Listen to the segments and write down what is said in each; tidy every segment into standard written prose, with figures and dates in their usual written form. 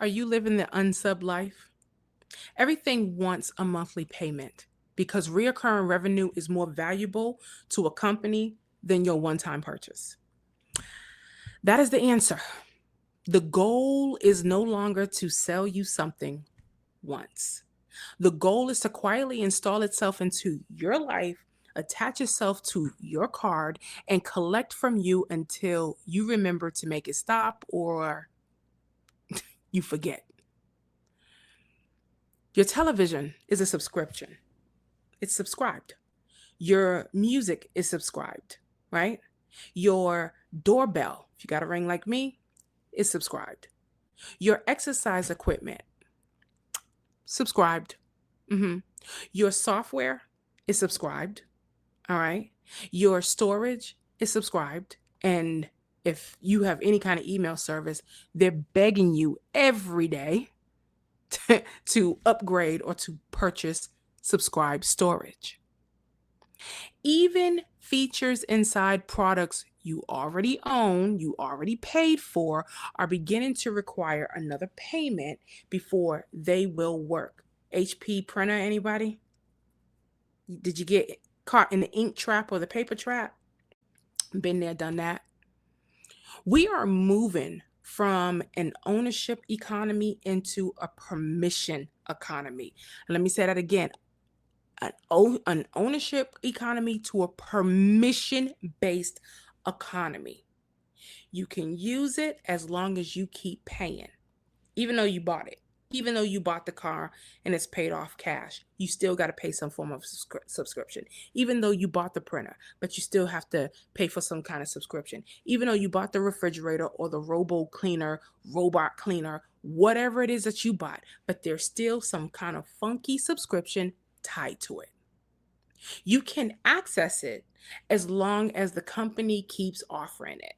Are you living the unsubbed life? Everything wants a monthly payment because reoccurring revenue is more valuable to a company than your one time purchase. That is the answer. The goal is no longer to sell you something once. The goal is to quietly install itself into your life, attach itself to your card, and collect from you until you remember to make it stop or you forget. Your television is a subscription, it's subscribed. Your music is subscribed, right? Your doorbell, if you got a ring like me, is subscribed. Your exercise equipment, subscribed. hmm Your software is subscribed. All right. Your storage is subscribed. And if you have any kind of email service, they're begging you every day to upgrade or to purchase subscribed storage. Even features inside products you already own, you already paid for, are beginning to require another payment before they will work. HP printer, anybody? Did you get caught in the ink trap or the paper trap? Been there, done that. We are moving from an ownership economy into a permission economy. And let me say that again, an ownership economy to a permission based economy. You can use it as long as you keep paying, even though you bought it. Even though you bought the car and it's paid off cash, you still got to pay some form of subscription. Even though you bought the printer, but you still have to pay for some kind of subscription. Even though you bought the refrigerator or the robot cleaner, whatever it is that you bought, but there's still some kind of funky subscription tied to it. You can access it as long as the company keeps offering it.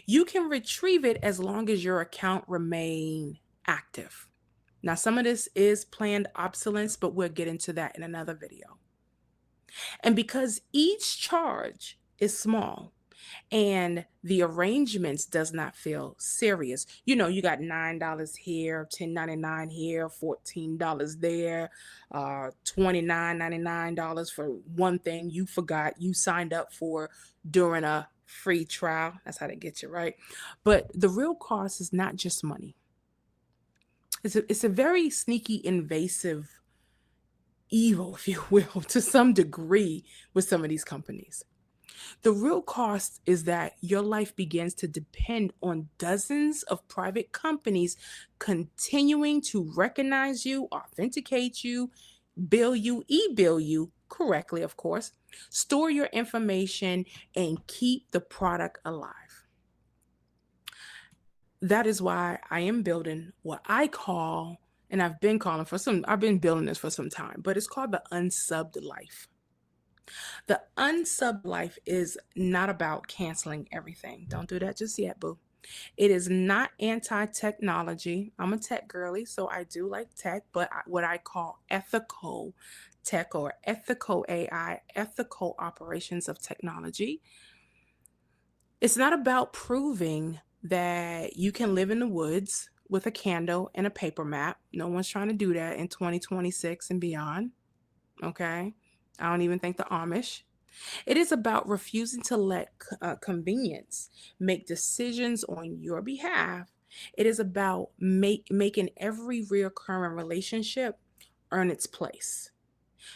You can retrieve it as long as your account remain active. Now, some of this is planned obsolescence, but we'll get into that in another video. And because each charge is small and the arrangements does not feel serious, you got $9 here, $10.99 here, $14 there, $29.99 for one thing you forgot you signed up for during a free trial. That's how they get you, right? But the real cost is not just money. It's a very sneaky, invasive evil, if you will, to some degree with some of these companies. The real cost is that your life begins to depend on dozens of private companies continuing to recognize you, authenticate you, bill you, e-bill you correctly, of course, store your information, and keep the product alive. That is why I am building what I call, and I've been building this for some time, but it's called the Unsubbed Life. The Unsubbed Life is not about canceling everything. Don't do that just yet, boo. It is not anti-technology. I'm a tech girly, so I do like tech, but what I call ethical tech or ethical AI, ethical operations of technology. It's not about proving that you can live in the woods with a candle and a paper map. No one's trying to do that in 2026 and beyond. Okay. I don't even think the Amish. It is about refusing to let convenience make decisions on your behalf. It is about making every recurring relationship earn its place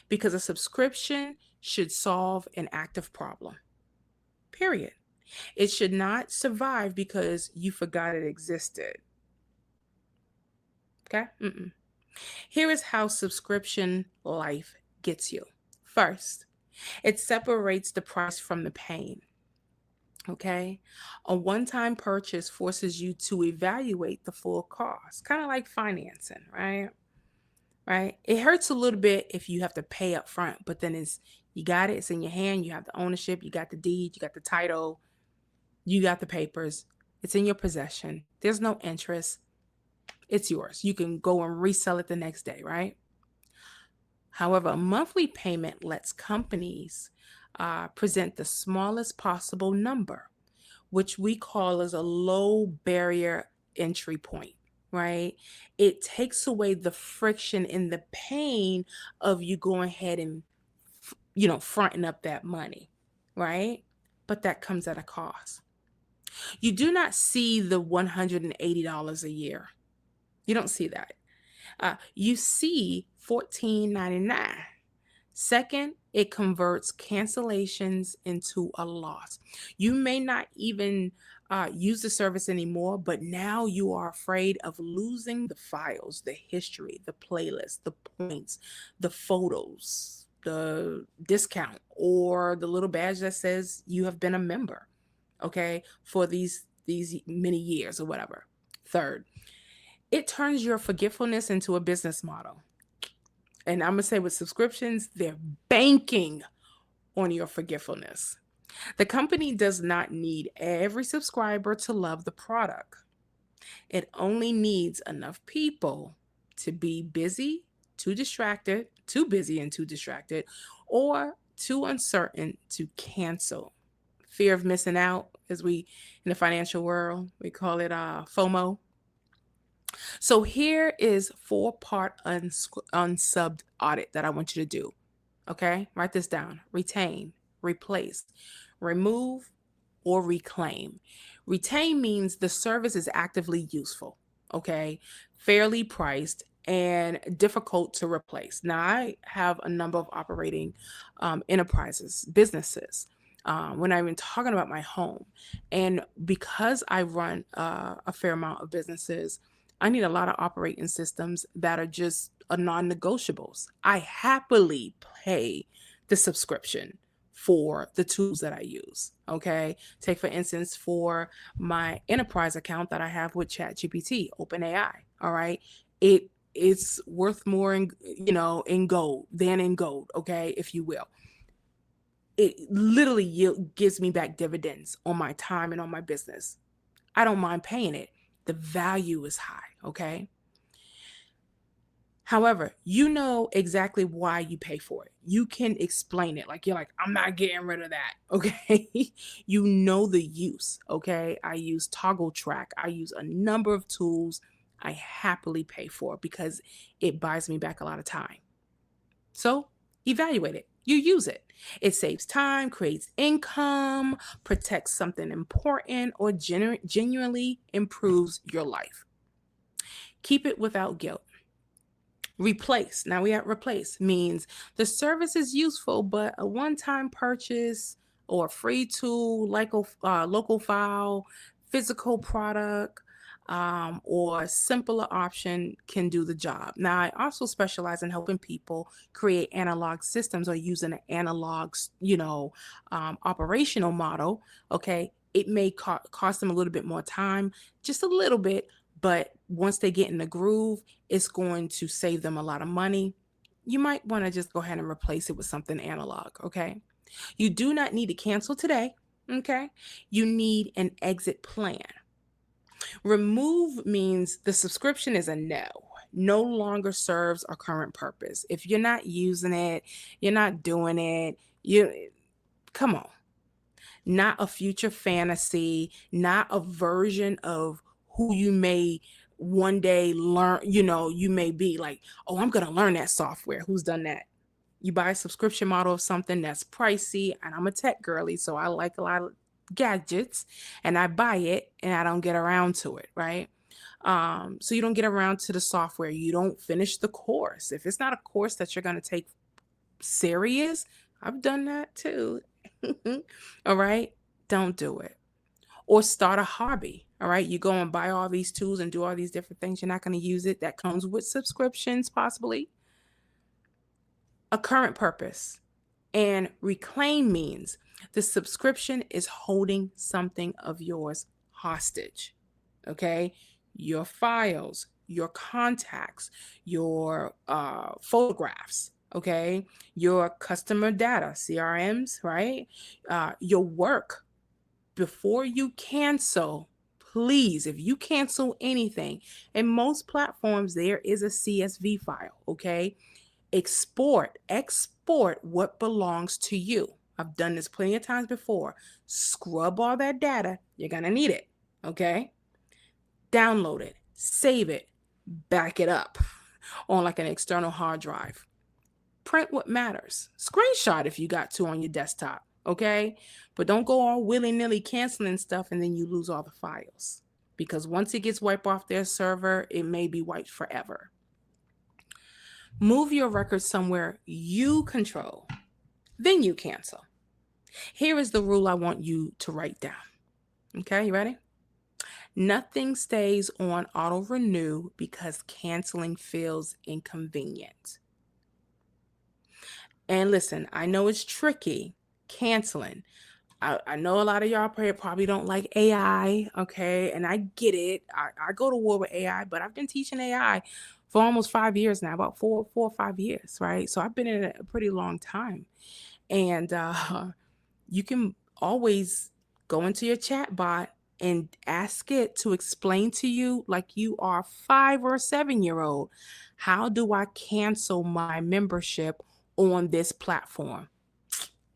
because a subscription should solve an active problem. Period. It should not survive because you forgot it existed. Okay? Here is how subscription life gets you. First, it separates the price from the pain. Okay? A one-time purchase forces you to evaluate the full cost, kind of like financing, right? Right? It hurts a little bit if you have to pay up front, but then you got it, it's in your hand, you have the ownership, you got the deed, you got the title, you got the papers, it's in your possession. There's no interest. It's yours. You can go and resell it the next day, right? However, a monthly payment lets companies present the smallest possible number, which we call as a low barrier entry point, right? It takes away the friction and the pain of you going ahead and, fronting up that money, right? But that comes at a cost. You do not see the $180 a year. You don't see that. You see $14.99. Second, it converts cancellations into a loss. You may not even use the service anymore, but now you are afraid of losing the files, the history, the playlist, the points, the photos, the discount, or the little badge that says you have been a member, okay, for these many years or whatever. Third, it turns your forgetfulness into a business model. And I'm going to say with subscriptions, they're banking on your forgetfulness. The company does not need every subscriber to love the product. It only needs enough people to be busy, too distracted, too busy and too distracted, or too uncertain to cancel. Fear of missing out, as we in the financial world, we call it FOMO. So here is 4-part unsubbed audit that I want you to do. Okay, write this down. Retain, replace, remove, or reclaim. Retain means the service is actively useful, okay, fairly priced, and difficult to replace. Now, I have a number of operating enterprises, businesses. When I'm even talking about my home, and because I run a fair amount of businesses, I need a lot of operating systems that are just non-negotiables. I happily pay the subscription for the tools that I use. Okay. Take, for instance, for my enterprise account that I have with ChatGPT, OpenAI. All right. It's worth more in gold than in gold. Okay. If you will. It literally gives me back dividends on my time and on my business. I don't mind paying it. The value is high. Okay. However, you know exactly why you pay for it. You can explain it. Like, you're like, I'm not getting rid of that. Okay. You know the use. Okay. I use Toggle Track. I use a number of tools I happily pay for because it buys me back a lot of time. So evaluate it. You use it. It saves time, creates income, protects something important, or genuinely improves your life. Keep it without guilt. Replace. Now we have replace means the service is useful, but a one-time purchase or free tool, like a local file, physical product, or simpler option can do the job. Now I also specialize in helping people create analog systems or using an analog, operational model. Okay, it may cost them a little bit more time, just a little bit, but once they get in the groove, it's going to save them a lot of money. You might want to just go ahead and replace it with something analog, okay? You do not need to cancel today, okay? You need an exit plan. Remove means the subscription is a no longer serves a current purpose. If you're not using it, you're not doing it, come on. Not a future fantasy, not a version of who you may one day learn, you may be like, oh, I'm going to learn that software. Who's done that? You buy a subscription model of something that's pricey, and I'm a tech girly, so I like a lot of gadgets, and I buy it and I don't get around to it, right? So you don't get around to the software. You don't finish the course. If it's not a course that you're going to take serious, I've done that too. All right. Don't do it. Or start a hobby. All right. You go and buy all these tools and do all these different things. You're not going to use it. That comes with subscriptions, possibly. A current purpose. And reclaim means the subscription is holding something of yours hostage. Okay. Your files, your contacts, your photographs, okay, your customer data, CRMs, right? Your work. Before you cancel, please, if you cancel anything, in most platforms, there is a CSV file, okay? Export what belongs to you. I've done this plenty of times before. Scrub all that data. You're going to need it, okay? download it, save it, back it up on like an external hard drive. Print what matters. Screenshot if you got to on your desktop, okay? But don't go all willy-nilly canceling stuff and then you lose all the files. Because once it gets wiped off their server, it may be wiped forever. Move your records somewhere you control, then you cancel. Here is the rule I want you to write down. Okay, you ready? Nothing stays on auto renew because canceling feels inconvenient. And listen, I know it's tricky canceling. I know a lot of y'all probably don't like AI, okay? And I get it. I go to war with AI, but I've been teaching AI for almost 5 years now, about four or 5 years, right? So I've been in it a pretty long time. And you can always go into your chat bot and ask it to explain to you like you are a 5 or 7-year-old. How do I cancel my membership on this platform?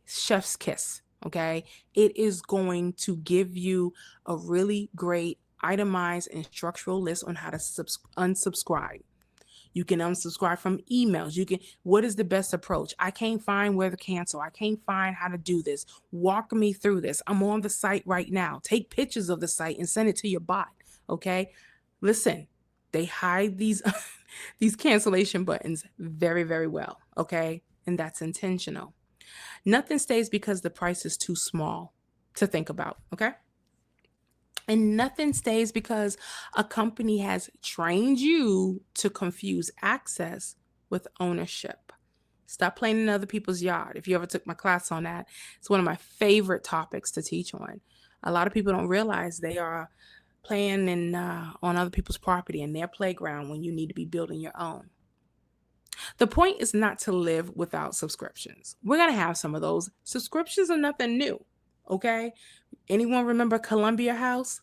Chef's kiss, okay? It is going to give you a really great itemized and structural list on how to unsubscribe. You can unsubscribe from emails. What is the best approach? I can't find where to cancel. I can't find how to do this. Walk me through this. I'm on the site right now. Take pictures of the site and send it to your bot, okay? Listen, they hide these these cancellation buttons very, very well, okay? And that's intentional. Nothing stays because the price is too small to think about, okay? And nothing stays because a company has trained you to confuse access with ownership. Stop playing in other people's yard. If you ever took my class on that, it's one of my favorite topics to teach on. A lot of people don't realize they are playing on other people's property in their playground when you need to be building your own. The point is not to live without subscriptions. We're going to have some of those. Subscriptions are nothing new, okay? Anyone remember Columbia House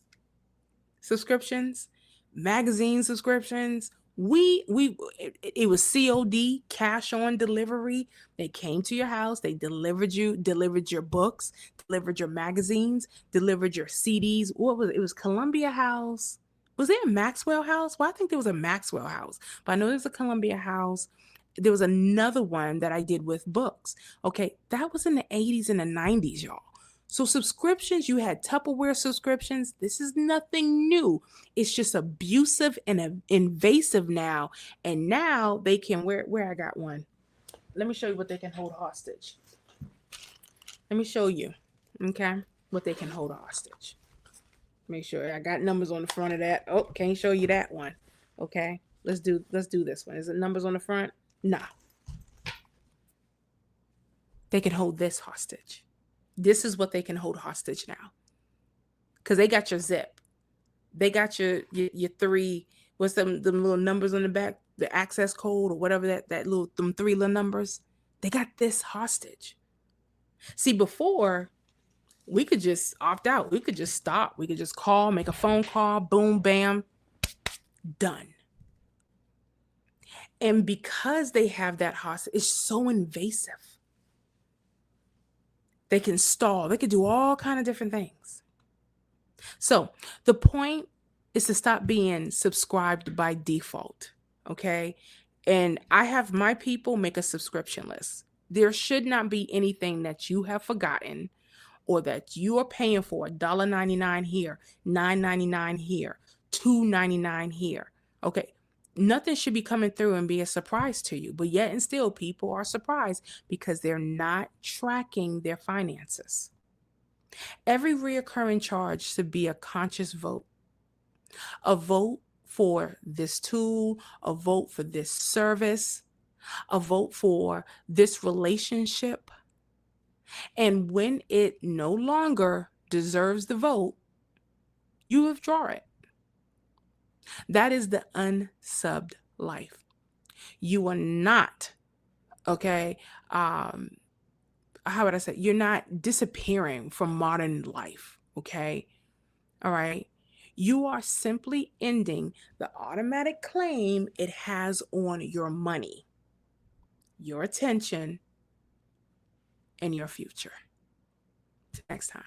subscriptions, magazine subscriptions? It was COD, cash on delivery. They came to your house, they delivered your books, delivered your magazines, delivered your CDs. What was it? It was Columbia House. Was there a Maxwell House? Well, I think there was a Maxwell House, but I know there's a Columbia House. There was another one that I did with books. Okay, that was in the 80s and the 90s, y'all. So subscriptions, you had Tupperware subscriptions. This is nothing new. It's just abusive and invasive now. And now they can, where I got one. Let me show you what they can hold hostage. Let me show you, okay, what they can hold hostage. Make sure I got numbers on the front of that. Oh, can't show you that one. Okay, let's do this one. Is it numbers on the front? Nah. They can hold this hostage. This is what they can hold hostage now. Because they got your zip. They got your 3, what's them little numbers on the back, the access code or whatever them 3 little numbers. They got this hostage. See, before, we could just opt out. We could just stop. We could just call, make a phone call, boom, bam, done. And because they have that hostage, it's so invasive. They can stall. They could do all kind of different things. So the point is to stop being subscribed by default, okay? And I have my people make a subscription list. There should not be anything that you have forgotten or that you are paying for $1.99 here, $9.99 here, $2.99 here, okay? Nothing should be coming through and be a surprise to you, but yet and still people are surprised because they're not tracking their finances. Every reoccurring charge should be a conscious vote. A vote for this tool, a vote for this service, a vote for this relationship. And when it no longer deserves the vote, you withdraw it. That is the unsubbed life. You are not, okay, how would I say? You're not disappearing from modern life, okay? All right. You are simply ending the automatic claim it has on your money, your attention, and your future. Till next time.